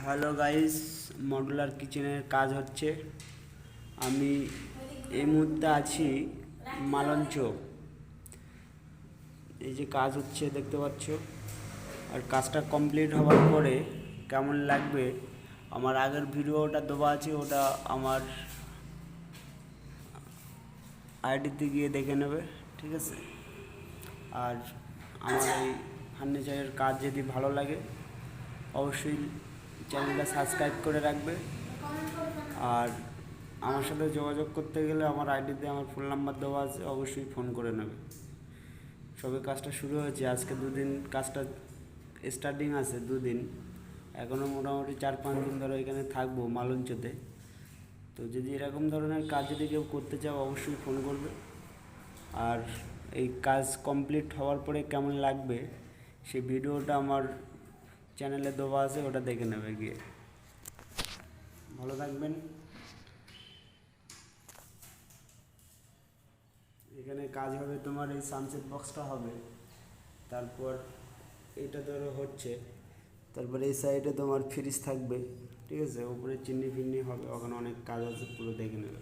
Hello guys, modular কিচেনের কাজ হচ্ছে। আমি এই মুহূর্তে আছি মালঞ্চ। এই যে কাজ হচ্ছে দেখতে পাচ্ছ, আর কাজটা কমপ্লিট হওয়ার পরে কেমন লাগবে আমার আগের ভিডিওটা দেওয়া আছে, ওটা আমার আইডিতে গিয়ে দেখে নেবে, ঠিক আছে। আর আমার এই ফার্নিচারের কাজ যদি ভালো লাগে অবশ্যই চ্যানেলটা সাবস্ক্রাইব করে রাখবে। আর আমার সাথে যোগাযোগ করতে গেলে আমার আইডিতে আমার ফোন নাম্বার দেওয়া আছে, অবশ্যই ফোন করে নেবে। সবে কাজটা শুরু হয়েছে, আজকে দুদিন কাজটা স্টার্টিং আছে, দুদিন এখনও মোটামুটি 4-5 দিন ধরে এখানে থাকবো মালঞ্চতে। তো যদি এরকম ধরনের কাজ যদি কেউ করতে চাও অবশ্যই ফোন করবে। আর এই কাজ কমপ্লিট হওয়ার পরে কেমন লাগবে সেই ভিডিওটা আমার চ্যানেলে দেওয়া আছে, ওটা দেখে নেবে গিয়ে। ভালো থাকবেন। এখানে কাজ হবে তোমার, এই সানসেট বক্সটা হবে, তারপর এইটা ধরো হচ্ছে, তারপরে এই সাইডে তোমার ফ্রিজ থাকবে, ঠিক আছে। উপরে চিমনি ফিমনি হবে, ওখানে অনেক কাজ আছে, পুরো দেখে নেবে।